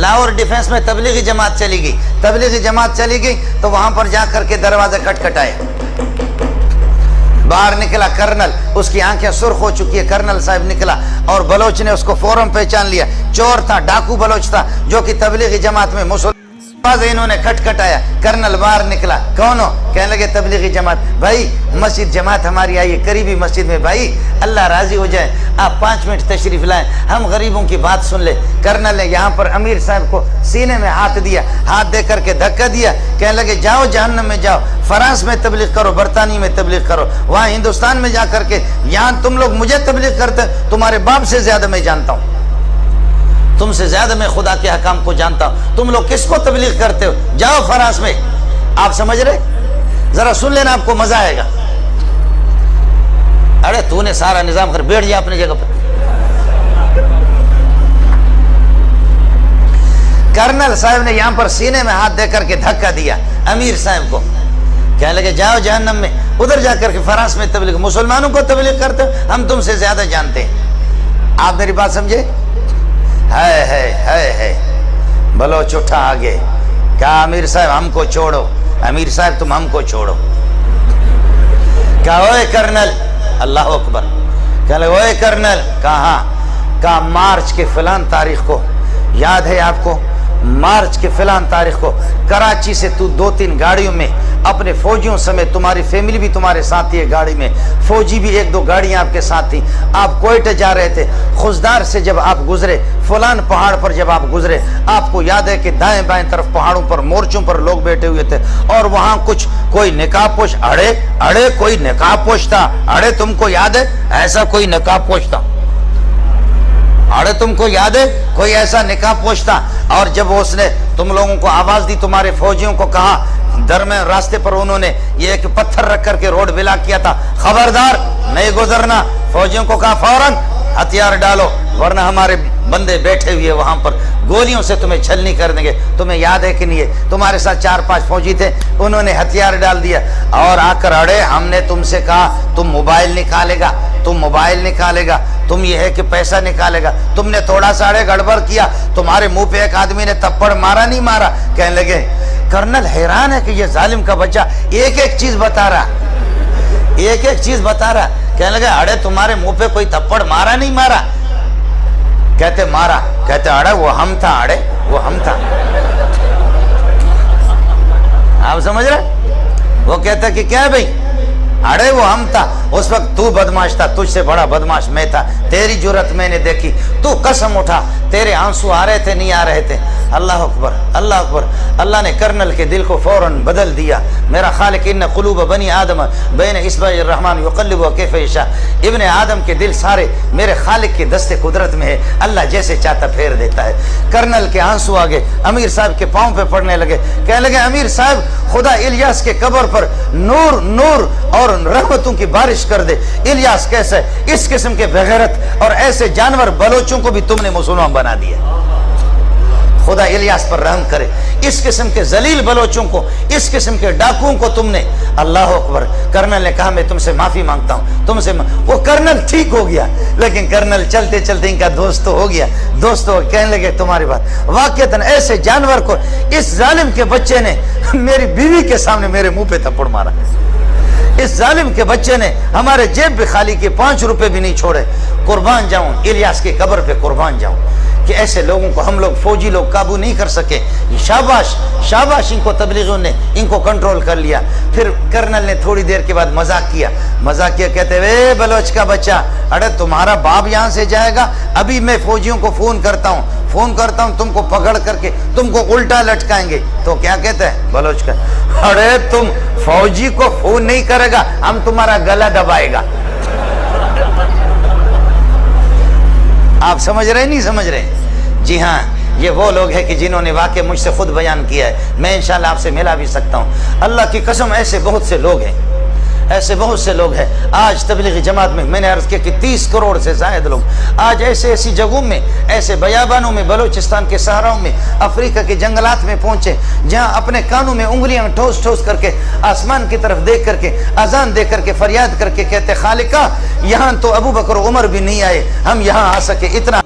Lahore defence میں تبلیغی جماعت چلی گئی، تبلیغی جماعت چلی گئی تو وہاں پر جا کر کے دروازے کھٹکھٹائے، باہر نکلا کرنل، اس کی آنکھیں سرخ ہو چکی ہے، کرنل صاحب نکلا اور بلوچ نے اس کو فوراً پہچان لیا، چور تھا، ڈاکو بلوچ تھا جو کہ تبلیغی جماعت میں مسلمان، انہوں نے کھٹکھٹایا، کرنل باہر نکلا، کون ہو؟ کہنے لگے تبلیغی جماعت۔ بھائی مسجد جماعت ہماری آئی ہے قریبی مسجد میں، بھائی اللہ راضی ہو جائے آپ 5 منٹ تشریف لائیں، ہم غریبوں کی بات سن لیں۔ کرنل نے یہاں پر امیر صاحب کو سینے میں ہاتھ دیا، ہاتھ دے کر کے دھکا دیا، کہنے لگے جاؤ جہنم میں جاؤ، فرانس میں تبلیغ کرو، برطانیہ میں تبلیغ کرو، وہاں ہندوستان میں جا کر کے، یہاں تم لوگ مجھے تبلیغ کرتے، تمہارے باپ سے زیادہ میں جانتا ہوں، تم سے زیادہ میں خدا کے حکام کو جانتا ہوں، تم لوگ کس کو تبلیغ کرتے ہو؟ جاؤ فرانس میں۔ آپ سمجھ رہے؟ ذرا سن لینا، آپ کو مزہ آئے گا۔ ارے تو نے سارا نظام کر بیٹھ جا اپنی جگہ پر۔ کرنل صاحب نے یہاں پر سینے میں ہاتھ دے کر کے دھکا دیا امیر صاحب کو، کہنے لگے جاؤ جہنم میں، ادھر جا کر کے فرانس میں تبلیغ، مسلمانوں کو تبلیغ کرتے ہو، ہم تم سے زیادہ جانتے ہیں۔ آپ میری بات سمجھے؟ ہے بلوچ اٹھا آگے، کہا امیر صاحب ہم کو چھوڑو، امیر صاحب تم ہم کو چھوڑو۔ کہا اوے کرنل، اللہ اکبر، کہا اوے کرنل، کہا مارچ کے فلان تاریخ کو، یاد ہے آپ کو؟ مارچ کے فلان تاریخ کو کراچی سے تو 2-3 گاڑیوں میں اپنے فوجیوں سمیت، تمہاری فیملی بھی تمہارے ساتھ ہے گاڑی میں، فوجی بھی 1-2 گاڑیاں آپ کے ساتھ تھیں، آپ کوئٹہ جا رہے تھے، خزدار سے جب آپ گزرے، فلان پہاڑ پر جب آپ گزرے، آپ کو یاد ہے کہ دائیں بائیں طرف پہاڑوں پر مورچوں پر لوگ بیٹھے ہوئے تھے، اور وہاں کچھ کوئی نقاب پوش، اڑے کوئی نقاب پوش تھا، اڑے تم کو یاد ہے ایسا کوئی نقاب پوش تھا؟ اڑے تم کو یاد ہے کوئی ایسا نقاب پوش تھا؟ اور جب اس نے تم لوگوں کو آواز دی، تمہارے فوجیوں کو کہا، درمیان راستے پر انہوں نے یہ ایک پتھر رکھ کر کے روڈ بلاک کیا تھا، خبردار نہیں گزرنا، فوجیوں کو کہا فوراً ہتھیار ڈالو ورنہ ہمارے بندے بیٹھے ہوئے وہاں پر گولیوں سے تمہیں چھلنی کر دیں گے۔ تمہیں یاد ہے کہ نہیں ہے؟ تمہارے ساتھ 4-5 فوجی تھے، انہوں نے ہتھیار ڈال دیا اور آ کر اڑے، ہم نے تم سے کہا تم موبائل نکالے گا، تم موبائل نکالے گا، تم یہ ہے کہ پیسہ نکالے گا، تم نے تھوڑا سا اڑے گڑبڑ کیا، تمہارے منہ پہ ایک آدمی نے تھپڑ مارا نہیں مارا؟ کہنے لگے کرنل حیران ہے کہ یہ ظالم کا بچہ ایک چیز بتا رہا، ایک چیز بتا رہا۔ کہنے لگے اڑے تمہارے منہ پہ کوئی تھپڑ مارا نہیں مارا؟ کہتے مارا، کہتے اڑے وہ ہم تھا، اڑے وہ ہم تھا۔ آپ سمجھ رہے؟ وہ کہتا کہ کیا بھئی؟ اڑے وہ ہم تھا، اس وقت تو بدماش تھا، تجھ سے بڑا بدماش میں تھا، تیری جرت میں نے دیکھی، تو قسم اٹھا، تیرے آنسو آ رہے تھے نہیں آ رہے تھے؟ اللہ اکبر، اللہ اکبر۔ اللہ نے کرنل کے دل کو فوراً بدل دیا۔ میرا خالق ان قلوب بنی آدم بین اصبع الرحمن یقلبها کیف یشاء، ابن آدم کے دل سارے میرے خالق کے دست قدرت میں ہے، اللہ جیسے چاہتا پھیر دیتا ہے۔ کرنل کے آنسو آگے امیر صاحب کے پاؤں پہ پڑنے لگے، کہنے لگے امیر صاحب خدا الیاس کے قبر پر نور نور اور رحمتوں کی بارش کر دے۔ الیاس کیسے؟ اس قسم کے بغیرت اور ایسے جانور بلوچوں کو بھی تم نے مسلمان بنا دیا، خدا الیاس پر رحم کرے۔ اس قسم کے ذلیل بلوچوں کو، اس قسم کے ڈاکوؤں کو تم نے، اللہ اکبر۔ کرنل نے کہا میں تم سے معافی مانگتا ہوں، تم سے وہ کرنل ٹھیک ہو گیا، لیکن کرنل چلتے چلتے ان کا دوست تو ہو گیا، دوست ہو کہنے لگے تمہاری بات واقعتاً ایسے جانور کو اس ظالم کے بچے نے میری بیوی کے سامنے میرے منہ پہ تھپڑ مارا، اس ظالم کے بچے نے ہمارے جیب بھی خالی کے 5 روپے بھی نہیں چھوڑے۔ قربان جاؤں الیاس کی قبر پہ، قربان جاؤں کہ ایسے لوگوں کو ہم لوگ فوجی لوگ قابو نہیں کر سکے۔ شاباش شاباش، ان کو تبلیغیوں نے ان کو کنٹرول کر لیا۔ پھر کرنل نے تھوڑی دیر کے بعد مذاق کیا، کہتے اے بلوچ کا بچہ، اڑے تمہارا باپ یہاں سے جائے گا، ابھی میں فوجیوں کو فون کرتا ہوں تم کو پکڑ کر کے تم کو الٹا لٹکائیں گے۔ تو کیا کہتے ہیں بلوچ کا؟ اڑے تم فوجی کو فون نہیں کرے گا، ہم تمہارا گلا دبائے گا۔ آپ سمجھ رہے نہیں سمجھ رہے؟ جی ہاں، یہ وہ لوگ ہیں کہ جنہوں نے واقع مجھ سے خود بیان کیا ہے، میں انشاءاللہ آپ سے ملا بھی سکتا ہوں۔ اللہ کی قسم ایسے بہت سے لوگ ہیں، ایسے بہت سے لوگ ہیں۔ آج تبلیغی جماعت میں میں نے عرض کیا کہ 30 کروڑ سے زائد لوگ آج ایسی جگہوں میں، ایسے بیابانوں میں، بلوچستان کے صحراؤں میں، افریقہ کے جنگلات میں پہنچے، جہاں اپنے کانوں میں انگلیاں ٹھوس ٹھوس کر کے آسمان کی طرف دیکھ کر کے اذان دے کر کے فریاد کر کے کہتے خالقہ یہاں تو ابو بکر و عمر بھی نہیں آئے، ہم یہاں آ سکے، اتنا